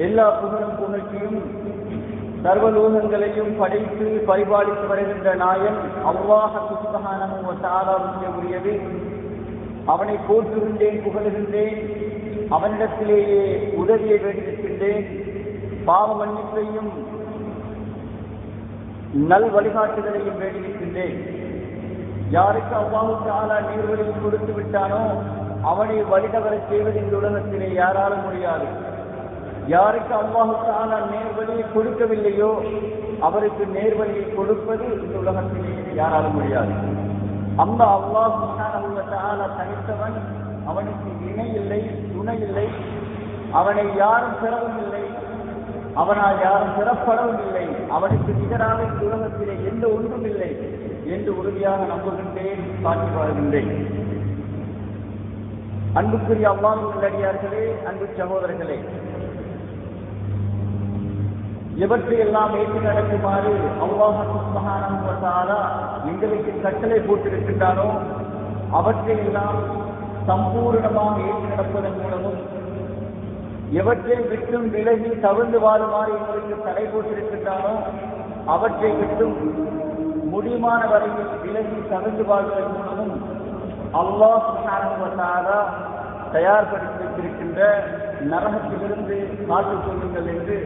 எல்லா புகழும் புகழ்ச்சியும் சர்வலோகங்களையும் படைத்து பரிபாலித்து வருகின்ற நாயன் அல்லாஹ் சுப்ஹானஹு வ தஆலாவுக்கே உரியது. அவனை போற்றுகின்றேன், புகழுகின்றேன். அவனிடத்திலேயே உதவியை வேண்டியிருக்கின்றேன். பாவ மன்னிப்பையும் நல் வழிகாட்டுதலையும் வேண்டியிருக்கின்றேன். யாருக்கு அல்லாஹ் தஆலா நேர்வழியை கொடுத்து விட்டானோ அவனை வழிதவரச் செய்வது இந்த உலகத்திலே யாராலும் முடியாது. யாருக்கு அல்லாஹ் தஆலா நேர்வழியை கொடுக்கவில்லையோ அவருக்கு நேர்வழியை கொடுப்பது இந்த உலகத்திலே யாராலும் முடியாது. அந்த அல்லாஹ் சுப்ஹானஹு வ தஆலா தனித்தவன். அவனுக்கு இணை இல்லை, துணை இல்லை. அவனை யாரும் பெறவும் இல்லை, அவனால் யாரும் பெறப்படவும் இல்லை. அவனுக்கு நிகராக இந்த உலகத்திலே எந்த ஒன்றும் இல்லை என்று உறுதியாக நம்புகின்றேன், சாட்சி வாழ்கின்றேன். அன்புக்குரிய அல்லாஹ்வின் நல்லடியார்களே, அன்பு சகோதரர்களே, எவற்றையெல்லாம் ஏற்று நடக்குமாறு அல்லாஹ் சுப்ஹானஹு வ தஆலா எங்களுக்கு கட்டளை போட்டிருக்கின்றானோ அவற்றையெல்லாம் சம்பூர்ணமாக ஏற்று நடப்பதன் மூலமும் எவற்றை விட்டும் விலகி தவிர்ந்து வாழுமாறு எங்களுக்கு தடை போட்டிருக்கின்றானோ அவற்றை விட்டும் முடியுமான வரையில் விலகி தவிர்ந்து வாழ்வதன் மூலமும் அல்லாஹ் சுப்ஹானஹு வ தஆலா தயார்படுத்தி வைத்திருக்கின்ற நரகத்திலிருந்து காத்துக் கொள்ளுங்கள் என்று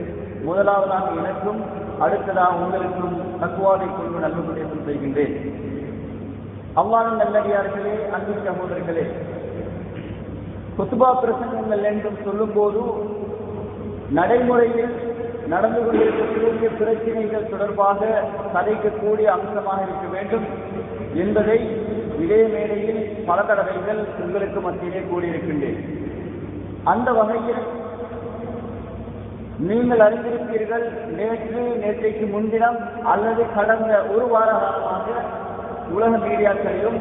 முதலாவதாக எனக்கும் அடுத்ததாக உங்களுக்கும் தக்வாவை கொண்டு நல்லுபதேசம் செய்கின்றேன். அல்லாஹ்வின் நல்லடியார்களே, அன்பு சகோதரர்களே, குத்பா பிரசங்கங்கள் என்றும் சொல்லும் போது நடைமுறையில் நடந்து கொண்டிருக்கக்கூடிய பிரச்சனைகள் தொடர்பாக கதைக்கக்கூடிய அம்சமாக இருக்க வேண்டும் என்பதை இதே மேடையில் பல தடவைகள் உங்களுக்கு மத்தியிலே கூறியிருக்கின்றேன். அந்த வகையில் நீங்கள் அறிந்திருப்பீர்கள், நேற்றைக்கு முன்தினம் அல்லது கடந்த ஒரு வார காலமாக உலக மீடியாக்களிலும்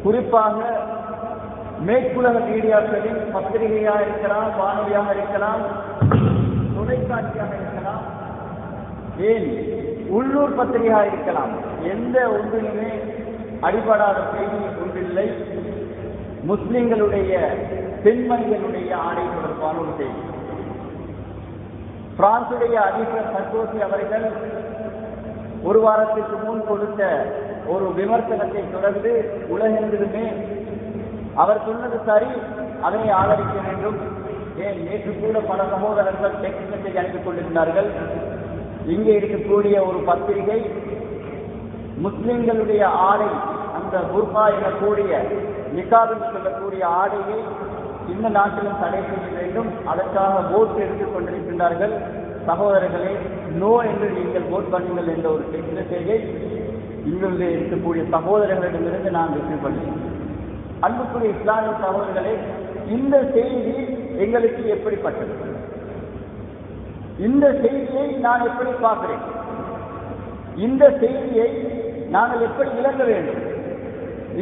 குறிப்பாக மேற்குலக மீடியாக்களில் பத்திரிகையாக இருக்கலாம், வானொலியாக இருக்கலாம், தொலைக்காட்சியாக இருக்கலாம், ஏன் உள்ளூர் பத்திரிகையாக இருக்கலாம், எந்த ஒன்றிலுமே அடிபடாத செய்தி ஒன்றில்லை. முஸ்லிம்களுடைய பெண்மணிகளுடைய ஆடை தொடர்பான ஒரு செய்தி. பிரான்சுடைய அதிபர் சர்கோசி அவர்கள் ஒரு வாரத்திற்கு முன் கொடுத்த ஒரு விமர்சனத்தை தொடர்ந்து உலகெங்கிலுமே அவர் சொன்னது சரி, அதனை ஆதரிக்க வேண்டும். ஏன் நேற்று கூட பல சகோதரர்கள் டெக்ஸ்ட் மெசேஜ் அனுப்பிக் கொண்டிருந்தார்கள். இங்கே இருக்கக்கூடிய ஒரு பத்திரிகை முஸ்லிம்களுடைய ஆடை, அந்த புர்கா எனக்கூடிய நிகாபில் சொல்லக்கூடிய ஆடையை இந்த நாட்டிலும் தடை செய்ய வேண்டும், அதற்காக ஓட்டு எடுத்துக் கொண்டிருக்கின்றார்கள். சகோதரர்களே, நோ என்று நீங்கள் ஓட் பண்ணுங்கள் என்ற ஒரு டெக்ஸ்ட் மெசேஜை இங்கிருந்து இருக்கக்கூடிய சகோதரர்களிடமிருந்து நான் ரிசீவ் பண்ணேன். அன்புக்குரிய இஸ்லாமிய சகோதரர்களே, இந்த செய்தி எங்களுக்கு எப்படிப்பட்டது? இந்த செய்தியை நான் எப்படி பார்க்கிறேன்? இந்த செய்தியை நாங்கள் எப்படி விளங்க வேண்டும்?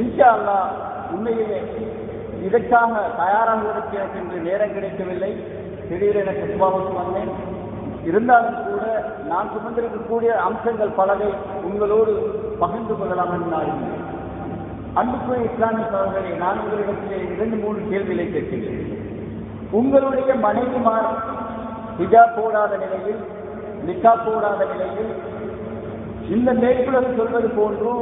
இன்ஷா அல்லாஹ் உண்மையிலே இதற்காக தயாராகுவதற்கு எனக்கு இன்று நேரம் கிடைக்கவில்லை. திடீரென குத்பாவுக்கு வந்தேன். இருந்தாலும் கூட நான் சுமந்திருக்கக்கூடிய அம்சங்கள் பலவை உங்களோடு பகிர்ந்து கொள்ளலாம் என்று நான் இருந்தேன். அன்புக்குரிய இஸ்லாமிய சகோதரர்களே, நான் உங்களிடத்திலே 2-3 கேள்விகளை கேட்கிறேன். உங்களுடைய மனைவிமார் ஹிஜாப் போடாத நிலையில், நிக்காப் போடாத நிலையில், இந்த மேற்குலகு சொல்வது போன்று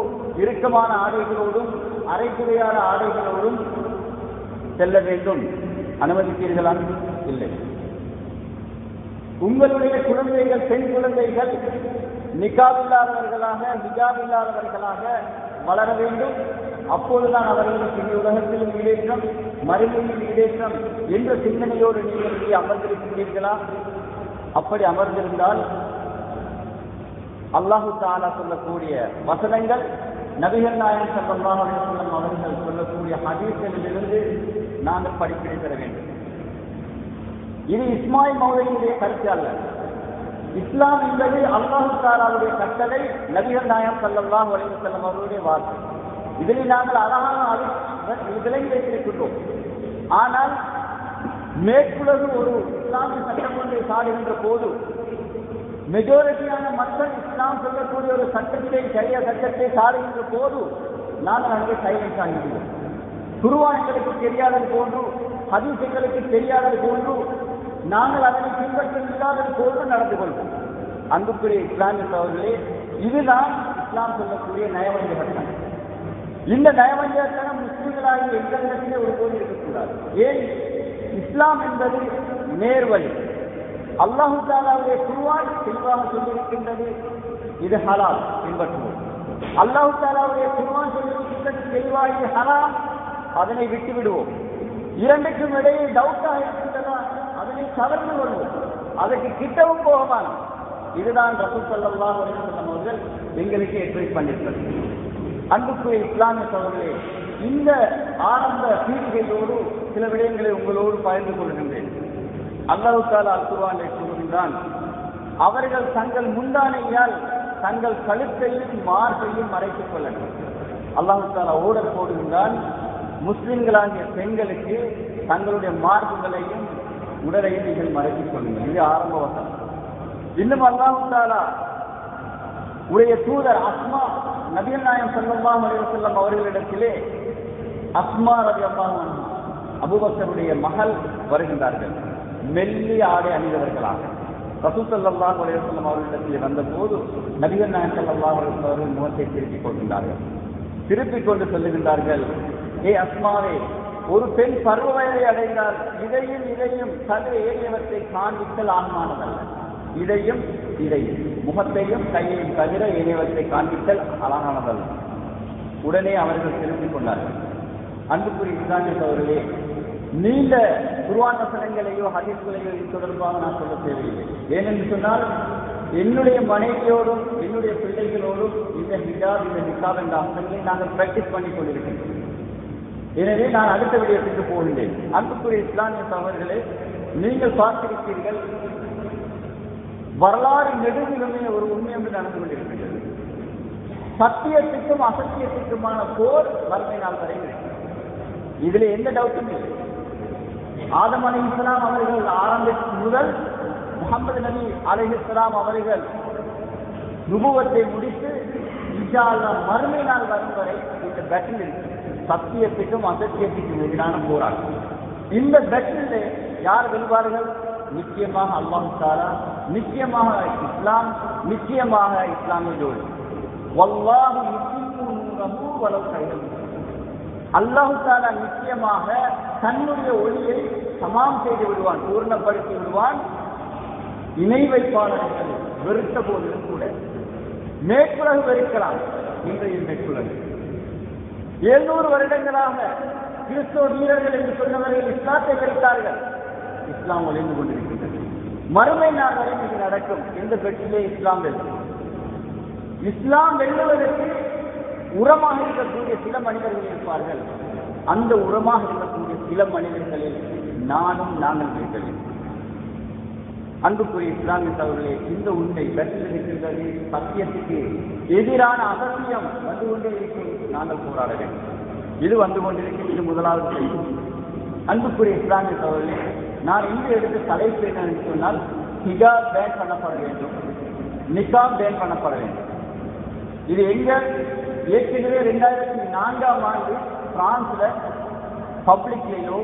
இறுக்கமான ஆடைகளோடும் அரைக்குறையான ஆடைகளோடும் செல்ல வேண்டும், அனுமதித்தீர்களா? இல்லை. உங்களுடைய குழந்தைகள், பெண் குழந்தைகள் நிக்காப் இல்லாதவர்களாக, ஹிஜாப் இல்லாதவர்களாக வளர வேண்டும். அப்போதுதான் அவர்களுக்கு இந்த உலகத்திலும் ஈடேற்றம், மறுமையில் ஈடேற்றம் என்ற சிந்தனையோடு நீங்கள் இங்கே அமர்ந்திருக்கிறீர்களா? அப்படி அமர்ந்திருந்தால் அல்லாஹு தஆலா சொல்லக்கூடிய வசனங்கள், நபிகள் நாயகம் ஸல்லல்லாஹு அலைஹி வஸல்லம் அவர்கள் சொல்லக்கூடிய ஹதீஸ்களிலிருந்து நாங்கள் படிப்பினை பெற வேண்டும். இது இஸ்மாயில் மௌலவியுடைய கருத்து அல்ல. இஸ்லாம் என்பது அல்லாஹு தஆலாவுடைய கட்டளை, நபிகள் நாயகம் ஸல்லல்லாஹு அலைஹி வஸல்லம் அவர்களுடைய வார்த்தை. இதனை நாங்கள் அழகாக விளங்கி வைத்திருக்கின்றோம். ஆனால் மேற்குலகு ஒரு இஸ்லாமிய சட்டம் ஒன்றை சாடுகின்ற போது மெஜாரிட்டியான மக்கள் இஸ்லாம் சொல்லக்கூடிய ஒரு சட்டத்தை, சரியா சட்டத்தை சாடுகின்ற போது நாங்கள் அங்கே சைலன்ஸ் ஆகின்றோம். குர்ஆன் எங்களுக்கு தெரியாதது போன்று, ஹதீஸ் எங்களுக்கு தெரியாதது போன்று நாங்கள் அதனை பின்பற்ற இல்லாதது போன்று நடந்து கொள்வோம். அன்புக்குரிய இஸ்லாமிய சகோதரர்களே, இதுதான் இஸ்லாம் சொல்லக்கூடிய நயவஞ்சகத்தனம். இந்த நயவஞ்சகத்தனம் முஸ்லிம்களாகிய எங்களிடத்திலே ஒருபோது இருக்கக்கூடாது. ஏன்? இஸ்லாம் என்பது நேர்வழி. அல்லாஹு தஆலாவுடைய குர்ஆன் தெளிவாக சொல்லியிருக்கின்றது, இது ஹலால் பின்பற்றுவோம். அல்லாஹு தஆலாவுடைய குர்ஆன் சொல்லியிருக்கின்றது தெளிவாக இது ஹராம், அதனை விட்டு விடுவோம். இரண்டுக்கும் இடையே டவுட்டாக இருக்கின்றதா, அதனை தவிர்த்து கொள்வோம், அதற்கு கிட்டவும் போகமான. இதுதான் ரசூல் ஸல்லல்லாஹு அலைஹி வஸல்லம் அவர்கள் எங்களுக்கு எச்சரிக்கை பண்ணியிருக்கிறது. அன்புக்குரிய இஸ்லாமிய சகோதரர்களே, இந்த ஆரம்ப பீடிகையோடு சில விடயங்களை உங்களோடு பகிர்ந்து கொள்கின்றேன். அல்லாஹ் தஆலா அல்-குர்ஆனிலே கூறுகின்றான், அவர்கள் தங்கள் முந்தானையால் தங்கள் கழுத்தையும் மார்பையும் மறைத்துக் கொள்ளட்டும். அல்லாஹ் தஆலா ஓடர் போடுகின்றான், முஸ்லிம்களாகிய பெண்களுக்கு தங்களுடைய மார்புகளையும் உடலையும் நீங்கள் மறைத்துக் கொள்ளுங்கள். இது ஆரம்ப வசனம். இன்னும் அல்லாஹ் தஆலா உடைய தூதர் அஸ்மா நபிகள் நாயகம் ஸல்லல்லாஹு அலைஹி வஸல்லம் அவர்களிடத்திலே அஸ்மா ரலியல்லாஹு அன்ஹா அபூபக்கருடைய மகள் வருகின்றார்கள், மெல்லிய ஆடை அணிந்தவர்களாக. ரசூல் ஸல்லல்லாஹு அலைஹி வஸல்லம் அவர்களிடத்தில் வந்தபோது நபிகள் நாயகம் ஸல்லல்லாஹு அலைஹி வஸல்லம் அவர்கள் முகத்தை திருப்பிக் கொள்கின்றார்கள். திருப்பிக் கொண்டு சொல்லுகின்றார்கள், ஏ அஸ்மாவே, ஒரு பெண் பருவ வயதை அடைந்தால் இதையும் தவிர ஏறியவற்றை காண்பித்தல் ஆன்மானதல்ல. இதையும் முகத்தையும் கையையும் தவிர ஏனையவற்றை காண்பித்தல் அழகானதல்ல. உடனே அவர்கள் திரும்பிக் கொண்டார்கள். அன்புக்குரிய இஸ்லாமிய சகோதரர்களே, நீண்ட குர்ஆன் வசனங்களையோ ஹதீஸ்களையோ இது தொடர்பாக நான் சொல்ல தேவையில்லை. ஏனென்று சொன்னால், என்னுடைய மனைவியோடும் என்னுடைய பிள்ளைகளோடும் இந்த ஹிஜாப் இந்த நிக்காப் என்ற அம்சங்களை நாங்கள் பிராக்டிஸ் பண்ணி கொண்டிருக்கின்றோம். எனவே நான் அடுத்த விடயத்துக்கு போகின்றேன். அன்புக்குரிய இஸ்லாமிய சகோதரர்களே, நீங்கள் பார்த்திருப்பீர்கள், வரலாறு நெடுகிலுமே ஒரு உண்மை என்று நடந்து கொண்டிருக்கிறது. சத்தியத்துக்கும் அசத்தியத்துக்குமான போர் வறுமை நாள் வரை இருக்கிறது. இதில் எந்த டவுட்டும் இல்லை. ஆதம் அலைஹிஸ்ஸலாம் அவர்கள் ஆரம்பித்த முதல் முஹம்மது நபி அலைஹிஸ்ஸலாம் அவர்கள் நுபுவத்தை முடித்து இன்ஷா அல்லாஹ் மறுமை நாள் வரும் வரை இந்த பேட்டில் இருக்கு. சத்தியத்துக்கும் அசத்தியத்துக்கும் எதிரான போராட்டம். இந்த பேட்டில் யார் வெல்வார்கள்? நிச்சயமாக அல்லாஹ் தஆலா, நிச்சயமாக இஸ்லாம், நிச்சயமாக இஸ்லாமிய ஜோடி. வல்லாஹு யுத்திம்மு நூரஹு வலவ் கரிஹல் முஷ்ரிகூன். அல்லாஹ் தஆலா நிச்சயமாக தன்னுடைய ஒளியை தமாம் செய்து விடுவான், பூர்ணப்படுத்தி விடுவான். இணை வைப்பாளர்கள் வெறுத்த போதிலும் கூட மேற்குலகு வெறுக்கலாம். இன்றைய மேற்குலகு 700 வருடங்களாக கிறிஸ்தவ வீரர்கள் என்று சொன்னவர்கள் இஸ்லாத்தை வெறுத்தார்கள். இஸ்லாம் ஒளிந்து கொண்டிருக்கின்றது. மறுமை நாள் வரை இது நடக்கும். இந்த பெட்டிலே இஸ்லாம் வெல்லும். இஸ்லாம் வெல்லுவதற்கு உரமாக இருக்கக்கூடிய சில மனிதர்கள் இருப்பார்கள். அந்த உரமாக இருக்கக்கூடிய சில மனிதர்களில் நாங்கள் இருக்கிறேன். அன்புக்குரிய இஸ்லாமிய சகோதரர்களே, இந்த உண்மை வெற்றில் இருக்கின்றது. சத்தியத்துக்கு எதிரான அசத்தியம் வந்து கொண்டே இருக்கும். நாங்கள் போராட வேண்டும். இது வந்து கொண்டிருக்கும். இது முதலாவது செய்தி. அன்புக்குரிய இஸ்லாமிய சகோதரர்களே, நான் இன்று எடுத்து தலைப்பு என்னன்னு சொன்னால், ஹிஜாப் பேன் பண்ணப்பட வேண்டும், நிக்காப் பேன் பண்ணப்பட வேண்டும். இது எங்க ஏற்கனவே 2004ஆம் ஆண்டு பிரான்ஸ்ல பப்ளிக்லேயோ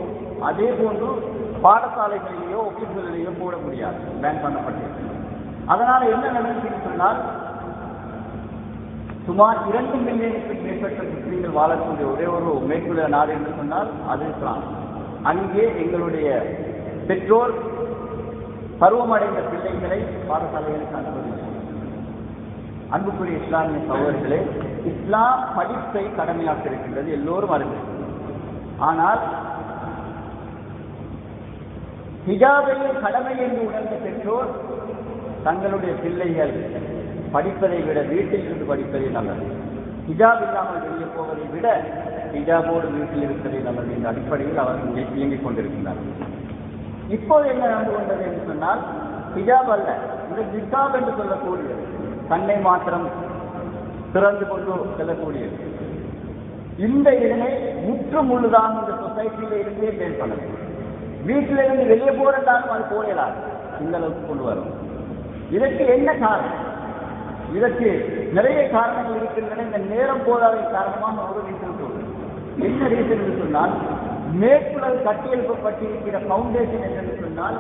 அதே போன்று பாடசாலைகளிலேயோ ஆபீஸ்களிலேயோ போட முடியாது, பேன் பண்ணப்பட்டிருக்கு. அதனால என்ன நடந்துச்சுன்னு சொன்னால், சுமார் 2 மில்லியனுக்கு மேற்பட்ட முஸ்லீம்கள் வாழக்கூடிய ஒரே ஒரு மேற்குள்ள நாடு என்று சொன்னால் அது பிரான்ஸ். அங்கே எங்களுடைய பெற்றோர் பருவமடைந்த பிள்ளைகளை பாடசாலைகளுக்கு அனுப்புவதில்லை. அன்புக்குரிய இஸ்லாமிய சகோதரர்களே, இஸ்லாம் படிப்பை கடமையாக்க இருக்கின்றது, எல்லோரும் அறிந்து. ஆனால் ஹிஜாபையும் கடமை என்று உணர்ந்த பெற்றோர் தங்களுடைய பிள்ளைகள் படிப்பதை விட வீட்டில் இருந்து படிப்பதை நல்லது, ஹிஜாப் இல்லாமல் வெளியே போவதை விட ஹிஜாபோடு வீட்டில் இருப்பதை நல்லது என்ற அடிப்படையில் அவர்கள் இயங்கிக் கொண்டிருக்கின்றார்கள். இப்போது என்ன நடந்து கொண்டது என்று சொன்னால், ஹிஜாப் அல்ல, இந்த நிக்காப் என்று சொல்லக்கூடியது, கண்ணை மாத்திரம் திறந்து கொண்டு செல்லக்கூடியது. இந்த இதனை முற்று முழுதாக இந்த சொசைட்டியில இருந்தே பேன் பண்ணது. வீட்டில இருந்து வெளியே போறதாலும் அது போயலாது, இந்த அளவுக்கு கொண்டு வரும். இதற்கு என்ன காரணம்? இதற்கு நிறைய காரணங்கள் இருக்கின்றன. இந்த நேரம் போதாத காரணமாக ஒரு ரீசன் சொல்றேன். என்ன ரீசன் என்று சொன்னால், மேற்குலகு கட்டியெழுப்பப்பட்டிருக்கிற பவுண்டேஷன் என்று சொன்னால்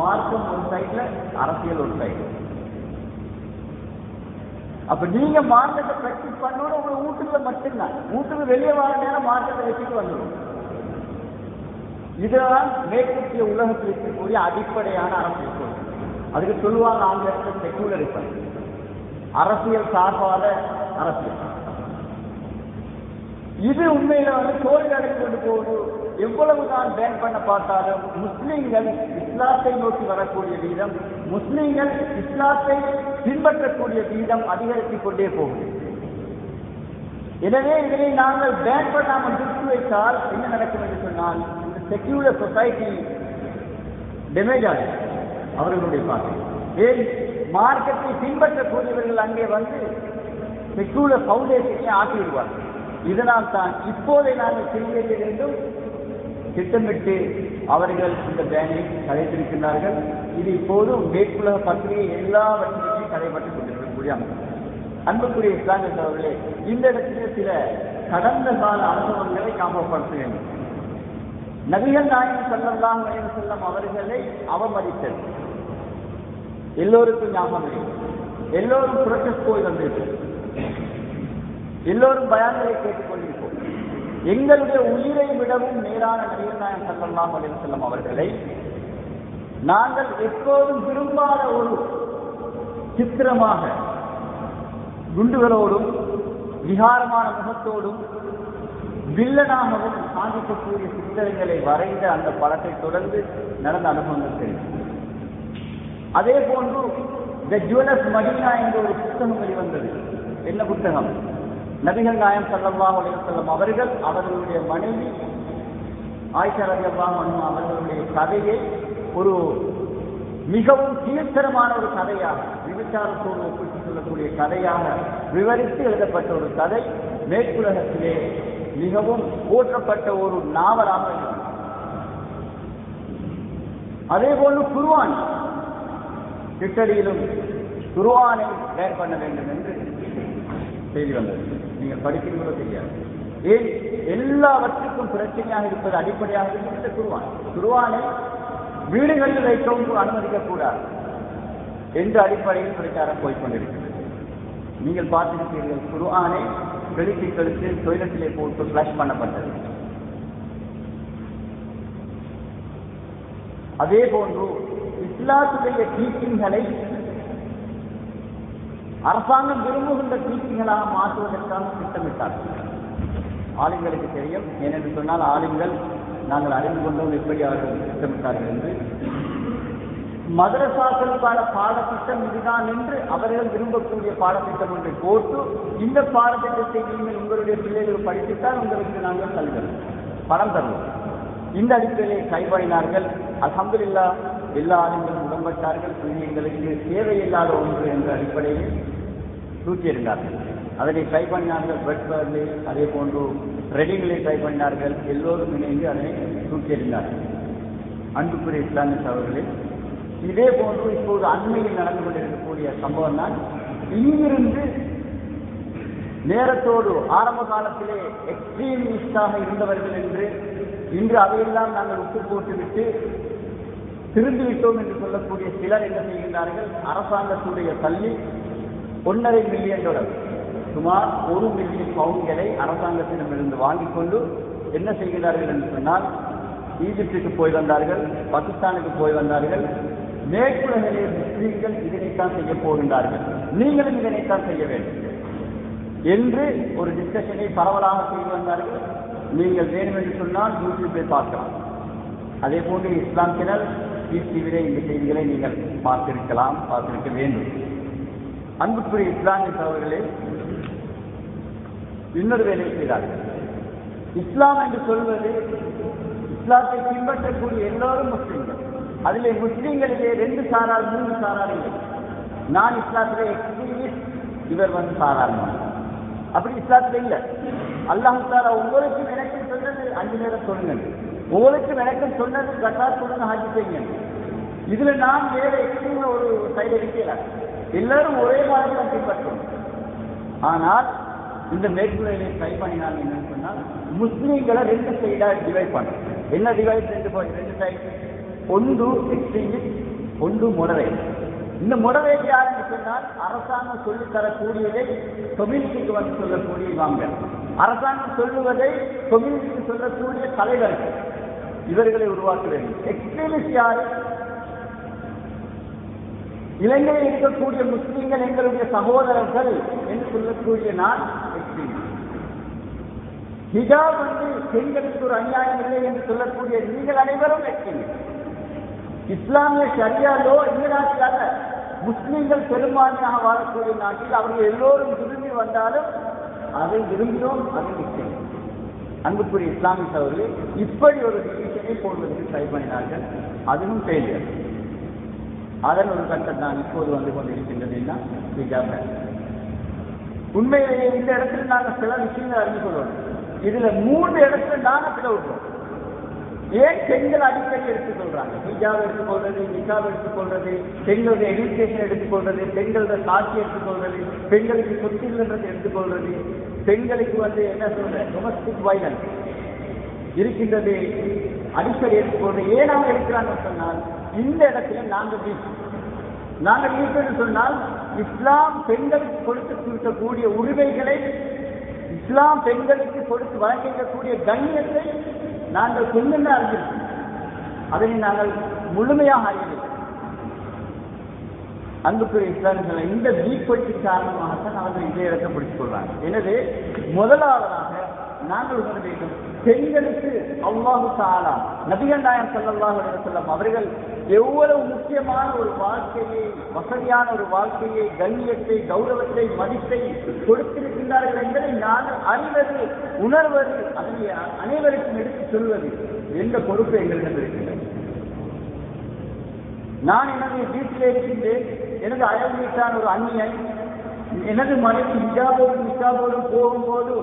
மார்க்கம் ஒரு சைட்ல, அரசியல் ஒரு சைடு. அப்ப நீங்க மார்க்கத்தை பிராக்டிஸ் பண்ணணும் உங்க வீட்டுல மட்டும்தான். வீட்டுக்கு வெளியே வர நேரம் மார்க்கத்தை வச்சுட்டு வந்துடும். இதுதான் மேற்கத்திய உலகத்தில் இருக்கக்கூடிய அடிப்படையான அரசியல் கொள்கை. அதுக்கு சொல்லுவாங்க ஆங்கிலத்தில் செக்குலரிசம், அரசியல் சார்பாத அரசியல். இது உண்மையில தோல்வி அடைந்து கொண்டு போகுது. எவ்வளவுதான் பேன் பண்ண பார்த்தாலும் முஸ்லீம்கள் இஸ்லாத்தை நோக்கி வரக்கூடிய வீதம், முஸ்லீம்கள் இஸ்லாத்தை பின்பற்றக்கூடிய வீதம் அதிகரித்துக் கொண்டே போகுது. எனவே இதனை நாங்கள் பேன் பண்ணாமல் நிறுத்தி வைத்தால் என்ன நடக்கும் என்று சொன்னால், இந்த செக்யூலர் சொசைட்டி டேமேஜ் ஆகும் அவர்களுடைய பார்வை. ஏன் மார்க்கத்தை பின்பற்றக்கூடியவர்கள் அங்கே செக்யூலர் பவுண்டேஷனை ஆக்கிவிடுவார்கள். இதனால் தான் இப்போதை நாங்கள் செய்ய வேண்டும் திட்டமிட்டு அவர்கள் இந்த பேனை கடைபிடிக்கின்றார்கள். இது இப்போதும் மேற்குலக பத்திரிகை எல்லாவற்றையுமே கடைபட்டுக் கொண்டிருக்கக்கூடிய அம்சம். அன்புக்குரிய இஸ்லாமிய சகோதரர்களே, இந்த இடத்திலே சில கடந்த கால அனுபவங்களை ஞாபகப்படுத்த வேண்டும். நபிகள் நாயகம் ஸல்லல்லாஹு அலைஹி வஸல்லம் அவர்களை அவமதித்தது எல்லோருக்கும் ஞாபகம் இல்லை. எல்லோரும் புரட்டஸ் போய் வந்திருக்கும், எல்லோரும் பயான்களை கேட்டுக் கொண்டிருப்போம். எங்களுடைய உயிரை விடவும் மேலான நபிகள் நாயகம் ஸல்லல்லாஹு அலைஹி வஸல்லம் அவர்களை நாங்கள் எப்போதும் விரும்பாத ஒரு சித்திரமாக குண்டுகளோடும் விகாரமான முகத்தோடும் வில்லனாகவும் சாதிக்கக்கூடிய சித்திரங்களை வரைந்த அந்த படத்தை தொடர்ந்து நடந்த அனுபவங்கள் தெரியும். அதே போன்று தி ஜுவலர்ஸ் மதீனா என்ற ஒரு புத்தகம் வெளிவந்தது. என்ன புத்தகம்? நபிகள் நாயகம் ஸல்லல்லாஹு அலைஹி வஸல்லம் அவர்கள் அவர்களுடைய மனைவி ஆயிஷா ரலியல்லாஹு அன்ஹா அவர்களுடைய கதையை ஒரு மிகவும் கீழ்த்தரமான ஒரு கதையாக, விபச்சாரத்தோடு ஒப்பிட்டு சொல்லக்கூடிய கதையாக விவரித்து எழுதப்பட்ட ஒரு கதை மேற்குலகத்திலே மிகவும் போற்றப்பட்ட ஒரு நாவலாக இருக்கிறது. அதே போன்று குர்ஆன் கிட்டடியிலும் குர்ஆனை பேன் பண்ண வேண்டும் என்று செய்தி வந்தது. நீங்கள் படிக்கிறீங்களோ தெரியாது. ஏன் எல்லாவற்றுக்கும் பிரச்சனையாக இருப்பது அடிப்படையாக இருக்கின்ற குர்ஆன். குர்ஆனை வீடுகளில் வைக்கவும் அனுமதிக்கக்கூடாது என்ற அடிப்படையில் பிரச்சாரம் போய்கொண்டிருக்கிறது. நீங்கள் பார்த்திருப்பீர்கள், குர்ஆனை கழித்து டொய்லெட்டிலே போட்டு பிளஷ் பண்ணப்பட்டது. அதே போன்று இஸ்லாத்துடைய டீச்சிங்களை அரசாங்கம் விரும்புகின்ற டீச்சிங்களாக மாற்றுவதற்காக திட்டமிட்டார்கள். ஆளுங்களுக்கு தெரியும். ஏனென்று சொன்னால் ஆளுங்கள் நாங்கள் அறிந்து கொண்டோம் எப்படி அவர்கள் திட்டமிட்டார்கள் என்று. மதரசாக்களுக்கான பாடத்திட்டம் இதுதான் என்று அவர்கள் விரும்பக்கூடிய பாடத்திட்டம் ஒன்றை போட்டு, இந்த பாடத்திட்டத்தை நீங்கள் உங்களுடைய பிள்ளைகள் படித்துத்தான் உங்களுக்கு நாங்கள் தருகிறோம், பணம் தருவோம். இந்த அடிப்படையை கைப்பற்றினார்கள். அல்ஹம்துலில்லாஹ் எல்லா ஆளுங்களும் உடம்பட்டார்கள். எங்களுக்கு தேவையில்லாத ஒன்று என்ற அடிப்படையில் தூக்கியிருந்தார்கள். அதனை ட்ரை பண்ணினார்கள். பெட்பர்லே அதே போன்று ரெடிங்களை ட்ரை பண்ணினார்கள். எல்லோரும் இணைந்து அதனை தூக்கியிருந்தார்கள். அன்புக்குரிய இஸ்லாமிய சகோதரர்களே, இதே போன்று இப்போது அண்மையில் நடந்து கொண்டிருக்கக்கூடிய சம்பவம் தான். இங்கிருந்து நேரத்தோடு ஆரம்ப காலத்திலே எக்ஸ்ட்ரீமிஸ்டாக இருந்தவர்கள் என்று இன்று அதையெல்லாம் நாங்கள் உப்பு போட்டுவிட்டு திருந்துவிட்டோம் என்று சொல்லக்கூடிய சிலர் என்ன செய்கின்றார்கள்? அரசாங்கத்துடைய தள்ளி $1.5 மில்லியன் சுமார் 1 மில்லியன் பவுண்ட்களை அரசாங்கத்திடமிருந்து வாங்கிக் கொண்டு என்ன செய்கிறார்கள் என்று சொன்னால், ஈஜிப்டுக்கு போய் வந்தார்கள், பாகிஸ்தானுக்கு போய் வந்தார்கள். மேற்குலகிலே முஸ்லீம்கள் இதனைத்தான் செய்ய போகின்றார்கள், நீங்களும் இதனைத்தான் செய்ய வேண்டும் என்று ஒரு டிஸ்கஷனை பரவலாக செய்து வந்தார்கள். நீங்கள் வேணும் என்று சொன்னால் யூடியூப்பை பார்க்கலாம். அதே போன்று இஸ்லாம் சேனல் டிவியிலே இந்த செய்திகளை நீங்கள் பார்த்திருக்க வேண்டும். அன்புக்குரிய இஸ்லாமிய சகோதரர்களே, இன்னொரு வேலையை செய்தார்கள். இஸ்லாம் என்று சொல்வது இஸ்லாத்தை பின்பற்றக்கூடிய எல்லோரும் முஸ்லீம்கள். அதிலே முஸ்லீம்களிலே 2 சாரார் 3 சாரார் இல்லை. நான் இஸ்லாத்திலே எக்ஸ்ட்ரீமிஸ்ட், இவர் சாதாரணமான. அப்படி இஸ்லாத்திலே இல்லை. அல்லாஹ் தஆலா உங்களுக்கும் எனக்கும் சொன்னது 5 நேரம் சொல்லுங்கள், உங்களுக்கும் எனக்கும் சொன்னது கட்டார் சொல்லுங்க, ஹஜ் செய்யுங்க. இதுல நான் வேற எக்ஸ்ட்ரீம்ல ஒரு சைடு இருக்கல, எல்லாரும் ஒரே மாதிரி தான் பின்பற்றும். ஆனால் இந்த மேற்குலையை ட்ரை பண்ணினாங்க என்னன்னு சொன்னால், முஸ்லீம்களை 2 சைடா டிவைட் பண்ணும். என்ன டிவைட்? 2 சைடு. ஒன்று எக்ஸ்ட்ரீமிஸ்ட், ஒன்று மொடரேட். இந்த மொடரேட் யாருன்னு சொன்னால் அரசாங்கம் சொல்லித் தரக்கூடியதை கம்யூனிட்டிக்கு வந்து சொல்லக்கூடிய இமாம்கள், அரசாங்கம் சொல்லுவதை கம்யூனிட்டிக்கு சொல்லக்கூடிய தலைவர்கள், இவர்களை உருவாக்க வேண்டும். எக்ஸ்ட்ரீமிஸ்ட் யாரு? இலங்கையில் இருக்கக்கூடிய முஸ்லீம்கள் எங்களுடைய சகோதரர்கள் என்று சொல்லக்கூடிய நான் எக்ஸ்ட்ரீமிஸ்ட். ஹிஜாப் வந்து பெண்களுக்கு ஒரு அநியாயம் இல்லை என்று சொல்லக்கூடிய நீங்கள் அனைவரும் எக்ஸ்ட்ரீமிஸ்ட். இஸ்லாமிய ஷரியா லோ இந்த நாட்டில் அல்ல, முஸ்லீம்கள் பெரும்பான்மையாக வாழக்கூடிய நாட்டில் அவர்கள் எல்லோரும் விரும்பி வந்தாலும் அதை விரும்பினோம், அதை நிச்சயம். அன்புக்குரிய இஸ்லாமிக் அவர்களே, இப்படி ஒரு டிசிஷனை போடுவதற்கு ட்ரை பண்ணினார்கள், அதுவும் ஃபெயிலியர். அதன் ஒரு கட்டம் தான் இப்போது வந்து கொண்டிருக்கின்றதுன்னா ஹிஜாப். உண்மையிலேயே இந்த இடத்துல நாங்கள் சில விஷயங்கள் அறிந்து கொள்வோம். இதுல 3 இடத்துல நாங்கள் பிள விடுறோம். ஏன் பெண்கள் அடிக்கடி எடுத்துக் கொள்றாங்க? ஹிஜாப் எடுத்துக்கொள்றது, நிகாப் எடுத்துக்கொள்றது, பெண்களுடைய எஜுகேஷன் எடுத்துக்கொள்றது, பெண்களுடைய காட்சி எடுத்துக்கொள்றது, பெண்களுக்கு சொத்தில்ன்றது எடுத்துக்கொள்றது, பெண்களுக்கு வந்து என்ன சொல்ற டொமஸ்டிக் வயலன்ஸ் இருக்கின்றது, அடிக்கடி எடுத்துக்கொள்றது. ஏன் அவங்க எடுக்கிறாங்கன்னு சொன்னால், இந்த இடத்துல நாங்கள் வீட்டு சொன்னால் இஸ்லாம் பெண்களுக்கு கொடுக்கக்கூடிய உரிமைகளை, இஸ்லாம் பெண்களுக்கு கொடுத்து வழங்கக்கூடிய கண்ணியத்தை நாங்கள் கொஞ்சம் அறிஞ்சிருக்கோம். அதனை நாங்கள் முழுமையாக அறிவிக்கிறோம். அன்புக்குரிய இஸ்லாமியர்கள் இந்த வீக்படுத்தி காரணமாகத்தான் அவர்கள் இதே இடத்தை பிடித்துக் கொள்வாங்க. எனவே முதலாவதாக நாங்கள் உணர வேண்டும், பெண்களுக்கு அல்லாஹு தஆலா நபிகள் நாயகம் ஸல்லல்லாஹு அலைஹி வஸல்லம் அவர்கள் எவ்வளவு முக்கியமான ஒரு வாழ்க்கையை, வசதியான ஒரு வாழ்க்கையை, கண்ணியத்தை, கௌரவத்தை, மதிப்பை கொடுத்திருக்கின்றார்கள் என்பதை நாங்கள் அறிவது, உணர்வது, அதனை அனைவருக்கும் எடுத்துச் சொல்வது என்ற பொறுப்பு எங்களிடம் இருக்கின்றது. நான் எனது வீட்டிலே இருக்கின்றேன், எனது அயல் வீட்டான ஒரு அந்நியன் எனது மனைவி ஹிஜாபோடும் நிகாபோடும் போகும்போது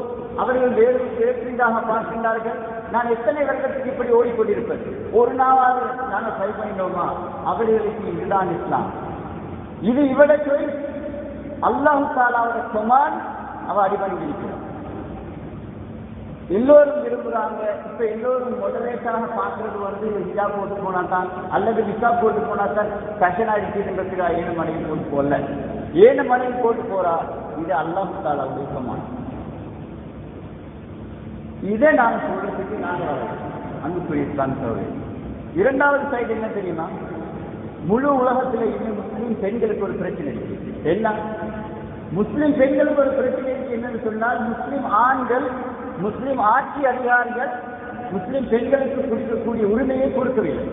அவர்கள் வேறுதாக பார்க்கின்றார்கள். நான் எத்தனை வருடத்துக்கு இப்படி ஓடிக்கொண்டிருப்பது? ஒரு நாளாவது நாங்கள் ட்ரை பண்ணினோமா? அவர்களுக்கு இதுதான் இஸ்லாம், இது இவட சொல், அல்லாஹ் தஆலாவுடைய குமான், அவ அடிபணிந்திருக்கிறார். எல்லோரும் விரும்புகிறாங்க. இப்ப எல்லோரும் முதலேட்டாக பார்க்கறது வந்து ஹிஜாப் போட்டு போனா தான், அல்லது நிகாப் போட்டு போனா தான் ஃபேஷனா இருக்குதுன்றதுக்காக ஏழு மனைவி போட்டு போடல. ஏழு மனைவி போட்டு போறா, இது அல்லாஹ் தஆலாவுடைய குமான். இதை நான் சொல்றதுக்கு நாங்கள் அன்புக்குரிய இஸ்லாமிய சகோதரர்களே, இரண்டாவது சைடு என்ன தெரியுமா? முழு உலகத்தில் இன்னும் முஸ்லீம் பெண்களுக்கு ஒரு பிரச்சனை இருக்கு. என்ன? முஸ்லிம் பெண்களுக்கு ஒரு பிரச்சனை இருக்கு. என்னன்னு சொன்னால், முஸ்லிம் ஆண்கள், முஸ்லிம் ஆட்சி அதிகாரிகள் முஸ்லிம் பெண்களுக்கு கொடுக்கக்கூடிய உரிமையை கொடுக்கவில்லை.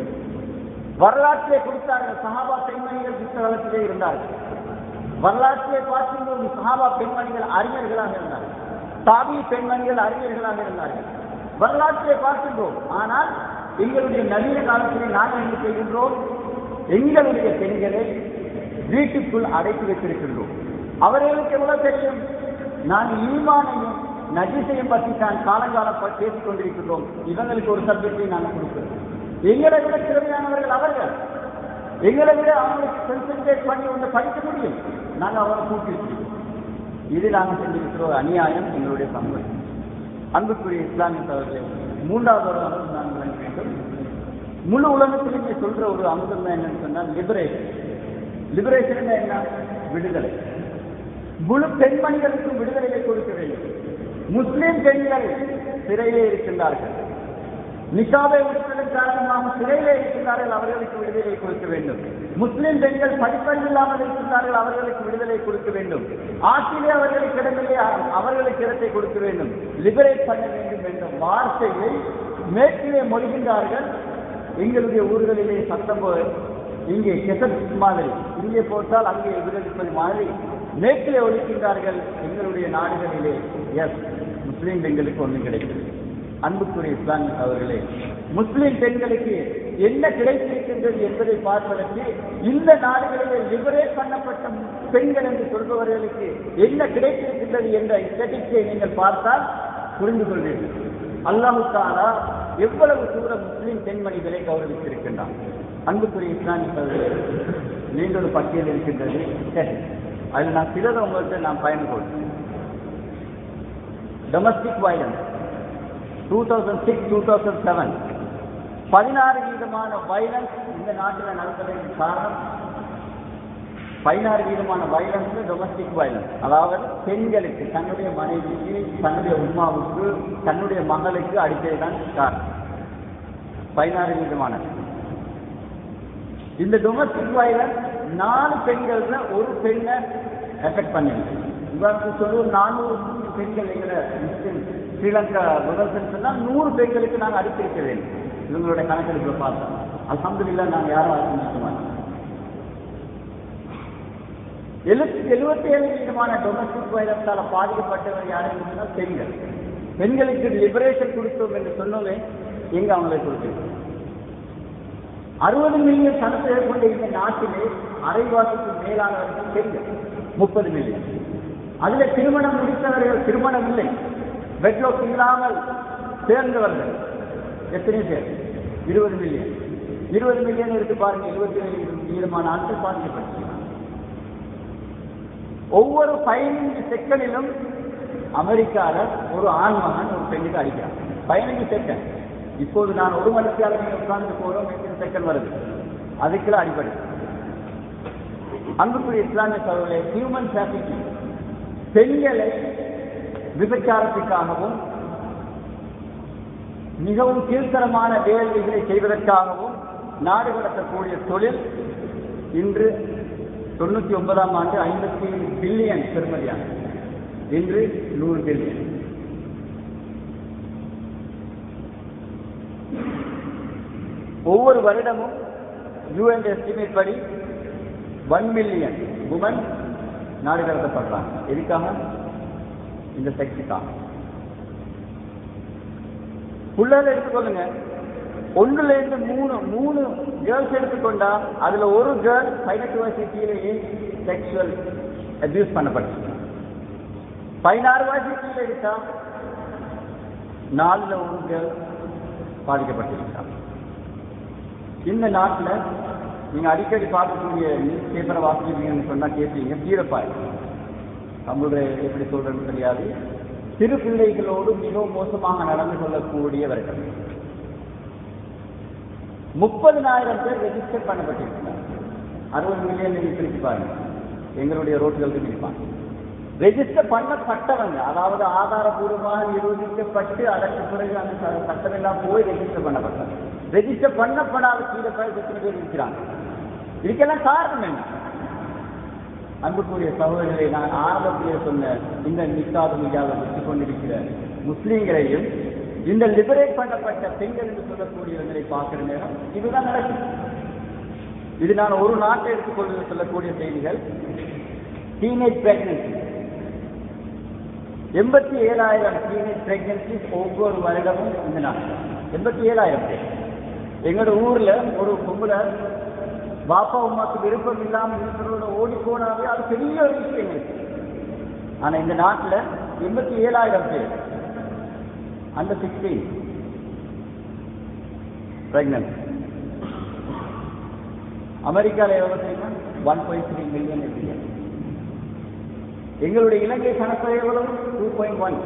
வரலாற்றிலே கொடுத்தார்கள். சஹாபா பெண்மணிகள் புத்தகத்திலே இருந்தார்கள். வரலாற்றிலே பார்க்கும்போது சஹாபா பெண்மணிகள் அறிஞர்களாக இருந்தார்கள், தாபி பெண்மணிகள் அறிஞர்களாக இருந்தார்கள். வரலாற்றிலே பார்க்கின்றோம். ஆனால் எங்களுடைய நவீன காலத்திலே நாங்கள் என்ன செய்கின்றோம்? எங்களுடைய பெண்களை வீட்டுக்குள் அடைத்து வைத்திருக்கின்றோம். அவர்களுக்கு எவ்வளவு தெரியும்? நாங்கள் ஈமானையும் நஜீசையும் பற்றி தான் காலங்காலம் பேசிக் கொண்டிருக்கின்றோம். இவங்களுக்கு ஒரு சப்ஜெக்டை நாங்கள் கொடுக்கிறோம். எங்களை விட திறமையானவர்கள் அவர்கள். எங்களை விட அவங்களுக்கு கான்சென்ட்ரேட் பண்ணி ஒன்று படிக்க முடியும். நாங்கள் அவரை கூட்டியிருக்கிறோம். இது நாங்கள் செஞ்சிருக்கிற ஒரு அநியாயம் எங்களுடைய சமூகம். அன்புக்குரிய இஸ்லாமிய சகோதரர்களே, மூன்றாவது ஒரு அம்சம் நான் விளங்க வேண்டும். முழு உலகத்திலுமே சொல்ற ஒரு அம்சம் தான் என்னன்னு சொன்னால் லிபரேஷன். லிபரேஷன் என்ன? விடுதலை. முழு பெண்மணிகளுக்கும் விடுதலையை கொடுக்க வேண்டும். முஸ்லிம் பெண்கள் சிறையிலே இருக்கின்றார்கள், நிகாபை உடுப்பதன் காரணமாக சிறையிலே இருக்கின்றார்கள், அவர்களுக்கு விடுதலை கொடுக்க வேண்டும். முஸ்லிம் பெண்கள் படிப்பறிவு இல்லாமல் இருக்கின்றார்கள், அவர்களுக்கு விடுதலை கொடுக்க வேண்டும். ஆட்சியிலே அவர்களுக்கு இடமில்லை, அவர்களுக்கு இடத்தை கொடுக்க வேண்டும். லிபரேட் பண்ண வேண்டும் என்ற வார்த்தையை மேற்கிலே மொழிகின்றார்கள். எங்களுடைய ஊர்களிலே சட்டம் இங்கே கெசட் மாதிரி இங்கே போட்டால் அங்கே எதிரொலிப்பது மாதிரி மேற்கிலே ஒழிக்கின்றார்கள். எங்களுடைய நாடுகளிலே எஸ் முஸ்லீம் பெண்களுக்கு ஒன்றும் கிடைக்கிறது. அன்புக்குரிய இஸ்லாமிய அவர்களே, முஸ்லிம் பெண்களுக்கு என்ன கிடைத்திருக்கின்றது என்பதை பார்ப்பதற்கு இந்த நாடுகளிலே லிபரேட் பண்ணப்பட்ட பெண்கள் என்று சொல்பவர்களுக்கு என்ன கிடைத்திருக்கின்றது என்ற ஸ்டேட்டிஸ்டிக்ஸை நீங்கள் பார்த்தால் புரிந்து கொள்வீர்கள். அல்லாஹ் தஆலா எவ்வளவு தூரம் முஸ்லிம் பெண்மணிகளை கௌரவித்திருக்கின்றார். அன்புக்குரிய இஸ்லாமிய அவர்களே, நீண்ட ஒரு பட்டியல் இருக்கின்றது. அதில் நான் சிலரை உங்கள்கிட்ட நான் பயன்படுத்தேன். டொமஸ்டிக் வயலன்ஸ் 2006-2007 16% வயலன்ஸ் இந்த நாட்டில் நடப்பதற்கு காரணம் 16% வயலன்ஸ் டொமஸ்டிக் வயலன்ஸ், அதாவது பெண்களுக்கு தன்னுடைய மனைவிக்கு, தன்னுடைய உமாவுக்கு, தன்னுடைய மகளுக்கு அடித்ததுதான் காரணம். 16%. இந்த டொமஸ்டிக் வயலன்ஸ் 4 பெண்கள்ல ஒரு பெண்ணை எஃபெக்ட் பண்ணிருக்கு. இவருக்கு சொல்லுவோம் 400 பெண்கள் எங்களை ஸ்ரீலங்கா முதல் சொன்னா 100 பெண்களுக்கு நாங்கள் அடித்திருக்க வேண்டும். இவங்களுடைய கணக்கெடுப்பு பார்த்தோம். அல்ஹம்துலில்லாஹ் நாங்கள் யாரும் அடிக்க மாட்டோம். 77% டொமஸ்டிக் வயலன்ஸால பாதிக்கப்பட்டவர் யாருன்னு சொன்னால் பெண்கள். பெண்களுக்கு லிபரேஷன் கொடுத்தோம் என்று சொன்னோமே எங்க அவங்களை கொடுத்து 60 மில்லியன் சனத்தை கொண்ட இந்த நாட்டிலே அரைவாசிக்கு மேலானவர்கள் பெண்கள் 30 மில்லியன். அதுல திருமணம் முடித்தவர்கள், திருமணம் இல்லை, பெட்லோக் இல்லாமல் சேர்ந்தவர்கள் எத்தனை பேர்? 20 மில்லியன். 20 மில்லியன் இருக்கு பாருங்க. 27% ஆட்கள் பாதிக்கப்பட்டிருக்கிறார். ஒவ்வொரு 15 செகண்டிலும் அமெரிக்கால ஒரு ஆண் மகன் ஒரு பெண்ணுக்கு அடிக்கிறார். 15 செகண்ட். இப்போது நான் 1 மணிக்கால நீங்க உட்கார்ந்து போறோம், 8 செகண்ட் வருது, அதுக்குள்ள அடிப்படை. அன்புக்குரிய இஸ்லாமிய சகோதரர்களே, ஹியூமன் டிராபிக்கிங், பெண்களை விபச்சாரத்திற்காகவும் மிகவும் கீழ்த்தரமான வேலைகளை செய்வதற்காகவும் நாடு கடத்தக்கூடிய தொழில் இன்று 99ஆம் ஆண்டு 57 பில்லியன் பெறுமதியானது. இன்று 100 பில்லியன். ஒவ்வொரு வருடமும் UN எஸ்டிமேட் படி 1 மில்லியன் உமன் நாடு கடத்தப்படுறாங்க. எதுக்காக? இந்த செக்ஸுக்காக. புள்ளல் எடுத்துக்கொள்ளுங்க. 1லேருந்து 3 கேர்ள்ஸ் எடுத்துக்கொண்டா அதுல ஒரு கேர்ள் 18 வயசு கீழே செக்ஷுவல் அபியூஸ் பண்ணப்பட்டு, 16 வயசு கீழே எடுத்தா 4ல் ஒரு கேர்ள் பாதிக்கப்பட்டிருக்காங்க. இந்த நாட்டில் நீங்க அடிக்கடி பார்க்கக்கூடிய நியூஸ் பேப்பரை வாசிப்பீங்கன்னு சொன்னா கேட்பீங்க, பீரப்பாய் நம்மளுடைய எப்படி சொல்றதுன்னு தெரியாது, சிறு பிள்ளைகளோடு மிகவும் மோசமாக நடந்து கொள்ளக்கூடியவர்கள். 30,000 பேர் ரெஜிஸ்டர் பண்ணப்பட்டிருக்கிறார். 60 மில்லியன் பிரிச்சு பாருங்க, எங்களுடைய ரோட்டுகளுக்கு இருப்பாங்க. ரெஜிஸ்டர் பண்ணப்பட்டவங்க, அதாவது ஆதாரபூர்வமாக நிரூபிக்கப்பட்டு அதற்கு பிறகு அந்த சட்டமெல்லாம் போய் ரெஜிஸ்டர் பண்ணப்பட்டாங்க. ரெஜிஸ்டர் பண்ணப்படாத கீழே எத்தனை பேர் இருக்கிறாங்க? இதுக்கெல்லாம் காரணம் என்ன? அன்புக்குரிய சகோதரர்களை, நான் ஆரம்பத்திலே சொன்ன இந்த நிக்காது மீதாவை வெற்றிக் கொண்டிருக்கிற முஸ்லீம்களையும் இந்த லிபரேட் பண்ணப்பட்ட பெண்கள் என்று சொல்லக்கூடியவர்களை பார்க்கிற நேரம் இதுதான் நடக்கும். இது நான் ஒரு நாட்டை எடுத்துக்கொண்டு சொல்லக்கூடிய செய்திகள். டீனேஜ் பிரெக்னன்சி 87,000 டீனேஜ் பிரெக்னன்சிஸ் ஒவ்வொரு வருடமும் இந்த நாட்டில். 87,000 பேர். எங்களோட ஊர்ல ஒரு பொம்பளை பாப்பா உமாக்கு விருப்பம் இல்லாமல் இருக்கிறோட ஓடி போனாவே அது பெரிய ஒரு விஷயம் இருக்கு. ஆனா இந்த நாட்டில் 87,000 பேர் அந்த 16 பிரெக்னன்ட். அமெரிக்காவில் எவ்வளவு தெரியுமா? 1.3 மில்லியன் இருக்கு. எங்களுடைய இலங்கை கணக்கு எவ்வளவு? 2.1.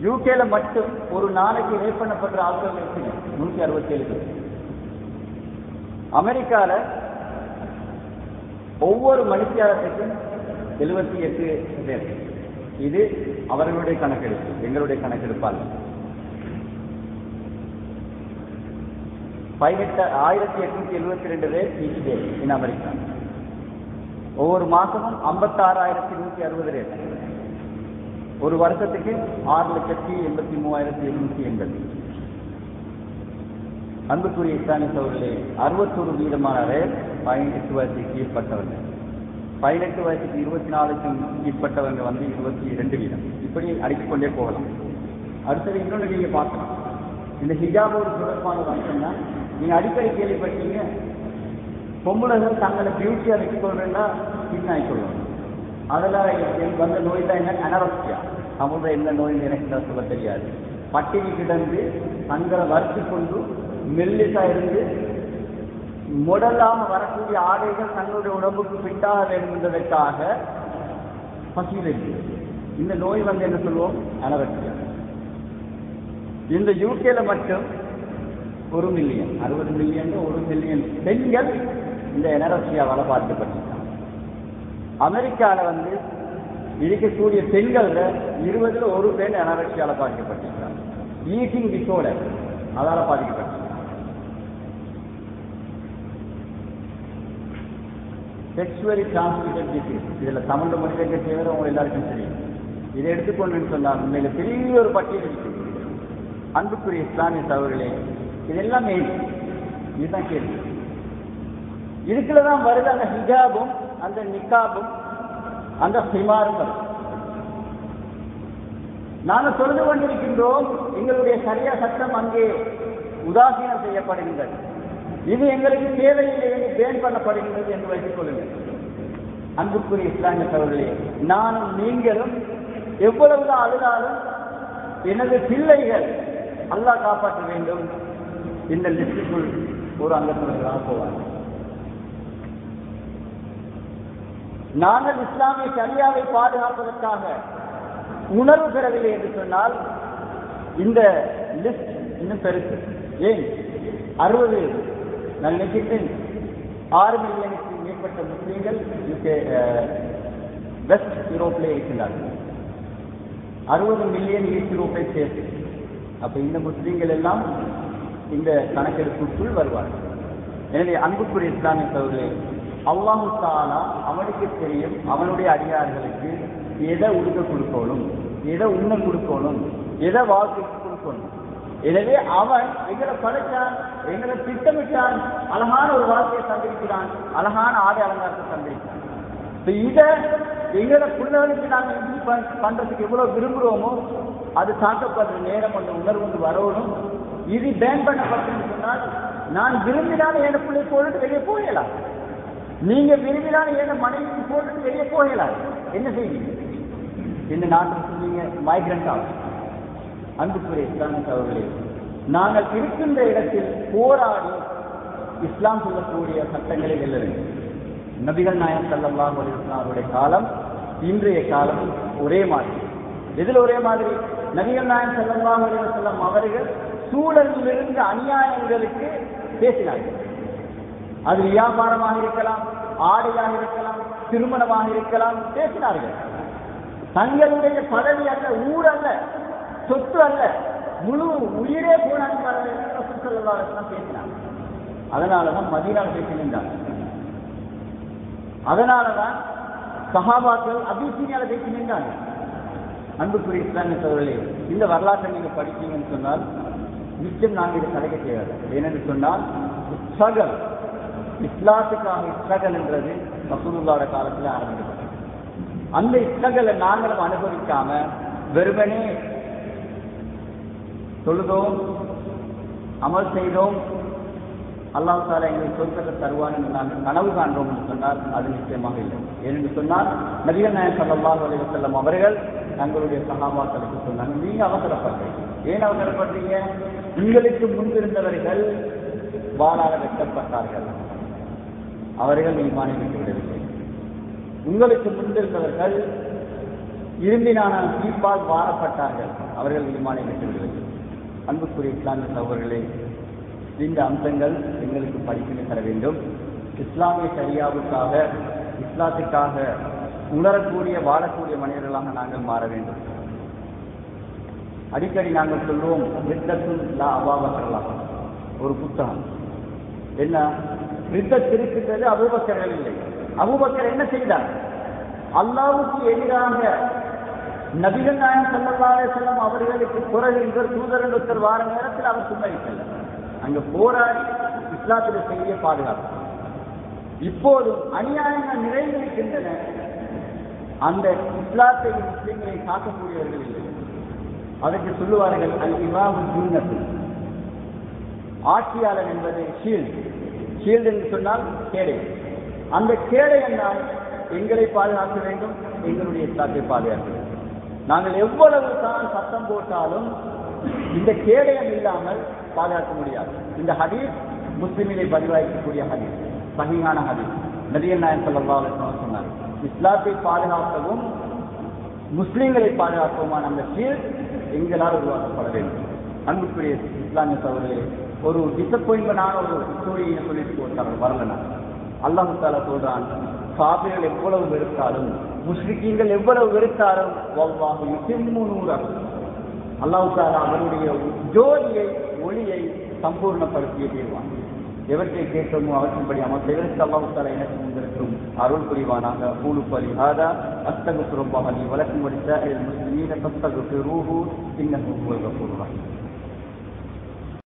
யூகேல மட்டும் ஒரு நாளைக்கு ரேப் பண்ணப்படுற ஆட்கள் இருக்குங்க 167 பேர். அமெரிக்கால ஒவ்வொரு மணித்தியாலத்துக்கும் 78 பேர். இது அவர்களுடைய கணக்கெடுப்பு, எங்களுடைய கணக்கெடுப்பால். 18,872 பேர் each day in அமெரிக்கா. ஒவ்வொரு மாசமும் 56,160 பேர். ஒரு வருஷத்துக்கு 6,83,780. அன்புக்குரிய இஸ்லாமிய சகோதரர்களே, 61% ரேப் 18 வயசுக்கு கீழ்பட்டவர்கள். 18 வயசுக்கு 24க்கும் கீழ்பட்டவங்க 22%. இப்படி அடித்துக்கொண்டே போகலாம். அடுத்தது இன்னொன்று நீங்க பார்க்கலாம். இந்த ஹிஜாபோடு தொடர்பான அம்சம்னா நீங்க அடிக்கடி கேள்விப்பட்டீங்க, பொம்பளைகள் தங்களை பியூட்டியா வச்சுக்கொள்றா பின்னாய் சொல்லுவாங்க. அதெல்லாம் எனக்கு வந்த நோய் தான் என்ன? அனரக்சியா. தமிழ எந்த நோய் எனக்கு தான் சொல்ல தெரியாது. பட்டினி கிடந்து தங்களை வருத்தி கொண்டு மெல்லிசா இருந்து முடலாக வரக்கூடிய ஆடைகள் தங்களுடைய உடம்புக்கு பிட்டாக வேண்டும் என்பதற்காக பசியில் இருக்கு. இந்த நோய் என்ன சொல்லுவோம்? அனரக்சியா. இந்த யூகேல மட்டும் 1 மில்லியன் 60 மில்லியன் 1 மில்லியன் பெண்கள் இந்த எனர்ஜியாவால் பாதிக்கப்பட்டிருக்காங்க. அமெரிக்காவில் இருக்கக்கூடிய பெண்கள் 20ல் 1 பெண் எனர்ஜியால் பாதிக்கப்பட்டிருக்காங்க. ஈட்டிங் டிஸார்டர் அதால் பாதிக்கப்பட்டிருக்காங்க. செக்ஷுவலி டிரான்ஸ்மிட்டட் டிசீஸ், இதில் தமிழ் மொழிபெயர்க்க தேவை அவங்க எல்லாருக்கும் தெரியும். இதை எடுத்துக்கொண்டு சொன்னால் உண்மையில பெரிய ஒரு பட்டியல் இருக்கு. அன்புக்குரிய இஸ்லாமிய சகோதரர்களே, இதெல்லாம் இதுதான் கேள்வி. இதுக்குள்ளதான் வருது அந்த ஹிஜாபும் அந்த நிக்காபும் அந்த ஹிமாரும் வரும். நாங்கள் சொல்லிக் கொண்டிருக்கின்றோம், எங்களுடைய சரியா சட்டம் அங்கே உதாசீனம் செய்யப்படுகின்றது. இது எங்களுக்கு தேவையில்லை என்று பேன் பண்ணப்படுகின்றது என்று வைத்துக் கொள்ளுங்கள். அன்புக்குரிய இஸ்லாமிய சகோதரர்களே, நானும் நீங்களும் எவ்வளவுதான் அழுதாலும் எனது பிள்ளைகள் அல்லாஹ் காப்பாற்ற வேண்டும் இந்த லிஸ்டுக்குள் ஒரு அங்கத்தினர்களாக போவார்கள். நாங்கள் இஸ்லாமிய சரியாவை பாதுகாப்பதற்காக உணர்வு பெறவில்லை என்று சொன்னால் இந்த லிஸ்ட் இன்னும் பெருசு. ஏன் 60 நான் நினைக்கிறேன் 6 மில்லியனுக்கு மேற்பட்ட முஸ்லீம்கள் வெஸ்ட் யூரோப்பிலே இருக்கின்றார்கள். 60 மில்லியன் ஈஸ்ட் யூரோப்பை சேர்த்து. அப்ப இந்த முஸ்லீம்கள் எல்லாம் இந்த கணக்கெடுப்புக்குள் வருவார்கள். எனவே அன்புக்குரிய இஸ்லாமிய சகோதரர்களே, அல்லாஹு தஆலா அவனுக்கு தெரியும் அவனுடைய அடியார்களுக்கு எதை உடுக்க கொடுக்கணும், எதை உண்ண கொடுக்கணும், எதை வாழ்க்கைக்கு கொடுக்கணும். எனவே அவன் எங்களை படைத்தான், எங்களை திட்டமிட்டான், அழகான ஒரு வாழ்க்கையை தந்திருக்கிறான், அழகான ஆடை அலங்காரத்தை தந்திருக்கிறான். இதை எங்களோட பிள்ளைகளுக்கு நாங்கள் பண்றதுக்கு எவ்வளவு விரும்புகிறோமோ அது தாக்கப்படுற நேரம் அந்த உணர்வு வரணும். இது பேன் பண்ணப்பட்டு சொன்னால் நான் விரும்பினாலும் என் பிள்ளை போட்டு வெளியே போகலாம், நீங்க விரும்பினாலும் என் மனைவிக்கு போட்டு வெளியே போகலாம். என்ன செய்வீங்க? இந்த நாட்டில் சொன்னீங்க மைக்ரண்ட் ஆகும். அன்புக்குரிய இஸ்லாமிய சகோதரர்களே, நாங்கள் இருக்கின்ற இடத்தில் போராடி இஸ்லாம் சொல்லக்கூடிய சட்டங்களை வெல்ல வேண்டும். நபிகள் நாயகம் ஸல்லல்லாஹு அலைஹி வஸல்லம் அவருடைய காலம் இன்றைய காலம் ஒரே மாதிரி. எதில் ஒரே மாதிரி? நபிகள் நாயகம் ஸல்லல்லாஹு அலைஹி வஸல்லம் அவர்கள் சூழலிலிருந்து அநியாயங்களுக்கு பேசினார்கள். அது வியாபாரமாக இருக்கலாம், ஆடையாக இருக்கலாம், திருமணமாக இருக்கலாம், பேசினார்கள். தங்களுடைய பதவி அல்ல, ஊர் அல்ல, சொத்து அல்ல, முழு உயிரே போனாங்க பேசினாங்க. அதனாலதான் மதீனாவில் பேசினாங்க. அதனாலதான் சஹாபாக்கள் அபிசீனியால பேசி நின்றாங்க. அன்புக்குரிய இஸ்லாமிய சகோதரர்களே, இந்த வரலாற்றை நீங்க படிச்சீங்கன்னு சொன்னால் நிச்சயம் நாங்கள் இதை கலைக்க செய்யாது. ஏனென்று சொன்னால் ஸ்ட்ரகல், இஸ்லாத்துக்கான ஸ்ட்ரகல் என்றது ரசூலுல்லாஹ்வுடைய காலத்தில் ஆரம்பிக்கப்பட்டது. அந்த ஸ்ட்ரகலை நாங்களும் அனுபவிக்காம வெறுமனே தொழுதோம், அமல் செய்தோம், அல்லாஹ் தஆலா எங்களுக்கு சொர்க்கத்தை தருவான்னு நாங்கள் கனவு காண்றோம் என்று சொன்னால் அது நிச்சயமாக இல்லை. ஏனென்று சொன்னால் நபிகள் நாயகம் ஸல்லல்லாஹு அலைஹி வஸல்லம் அவர்கள் தங்களுடைய சஹாபாக்களுக்கு சொன்னாங்க, நீங்க அவசரப்படுறீங்க. ஏன் அவசரப்படுறீங்க? உங்களுக்கு முன்பிருந்தவர்கள் வாளால் வெட்டப்பட்டார்கள், அவர்கள் ஈமானை விட்டுவிடவில்லை. உங்களுக்கு முன்பிருந்தவர்கள் இரும்பினான தீப்பால் வாரப்பட்டார்கள், அவர்கள் ஈமானை விட்டுவிடவில்லை. அன்புக்குரிய இஸ்லாமிய சகோதரர்களே, இந்த அம்சங்கள் எங்களுக்கு படிப்பினை தர வேண்டும். இஸ்லாமிய சரியாவுக்காக, இஸ்லாத்துக்காக உணரக்கூடிய வாழக்கூடிய மனிதர்களாக நாங்கள் மாற வேண்டும். அடிக்கடி நாங்கள் சொல்லுவோம், ஒரு புத்தகம் என்ன ரித்தத் இருக்கின்றது, அபூபக்கர் இல்லை. அபூபக்கர் என்ன செய்தார்? அல்லாஹ்வுக்கு எதிராக நபிகள் நாயகம் ஸல்லல்லாஹு அலைஹி வஸல்லம் அவர்களுக்கு பிறகு தூதர் ஒருத்தர் வார நேரத்தில் அவர் சும்மரிக்கல, அங்க போராடி இஸ்லாத்தில் செய்ய பாதுகாப்பு. இப்போதும் அநியாயங்கள் நிறைந்திருக்கின்றன, அந்த இஸ்லாத்தை முஸ்லிம்களை காக்கக்கூடியவர்கள் இல்லை. அதற்கு சொல்லுவார்கள் அல் இமாமு ஜுன்னத்து, ஆட்சியாளர் என்பது ஷீல்டு. ஷீல்டு என்று சொன்னால் கேடை. அந்த கேடை என்றால் எங்களை பாதுகாக்க வேண்டும், எங்களுடைய இஸ்லாத்தை பாதுகாக்க வேண்டும். நாங்கள் எவ்வளவு தான் சத்தம் போட்டாலும் இந்த கேடயம் இல்லாமல் பாதுகாக்க முடியாது. இந்த ஹதீஸ் முஸ்லிமிலே பதிவாக்கக்கூடிய ஹதீஸ், சஹீஹான ஹதீஸ். நபிகள் நாயகம் ஸல்லல்லாஹு அலைஹி வஸல்லம் சொன்னார், இஸ்லாத்தை பாதுகாக்கவும் முஸ்லிம்களை பாதுகாக்கவுமான அந்த ஷீல்ட் எங்களால் உருவாக்கப்பட வேண்டும். அன்புக்குரிய இஸ்லாமிய சகோதரர்களே, ஒரு டிசப்பாயின்மெண்டான ஒரு ஸ்டோரியை சொல்லிட்டு போட்டார்கள் வரலனா. அல்லாஹ் தஆலா சொல்றான், காபிர்கள் எவ்வளவு வெறுத்தாலும், முஸ்லிக்கீன்கள் எவ்வளவு வெறுத்தாலும், வல்லாஹு யுத்திம்மு நூரஹு, அல்லாஹ் தஆலா அவருடைய ஜோதியை, ஒளியை சம்பூர்ணப்படுத்தியே தீர்வான். எவற்றை கேட்டோமோ அவற்றின்படி அமல் செய்வதற்கு அல்லாஹ் தஆலா எனக்கு முன்னிருக்கும் அருள் புரிவானாக. கூலு பலி ஹாதா அஸ்தக்ஃபிருல்லாஹ் லி வலக்கும் வலிசாஇரில் முஸ்லிமீன ஃபஸ்தக்ஃபிரூஹு இன்னஹு ஹுவல் கஃபூருர் ரஹீம்.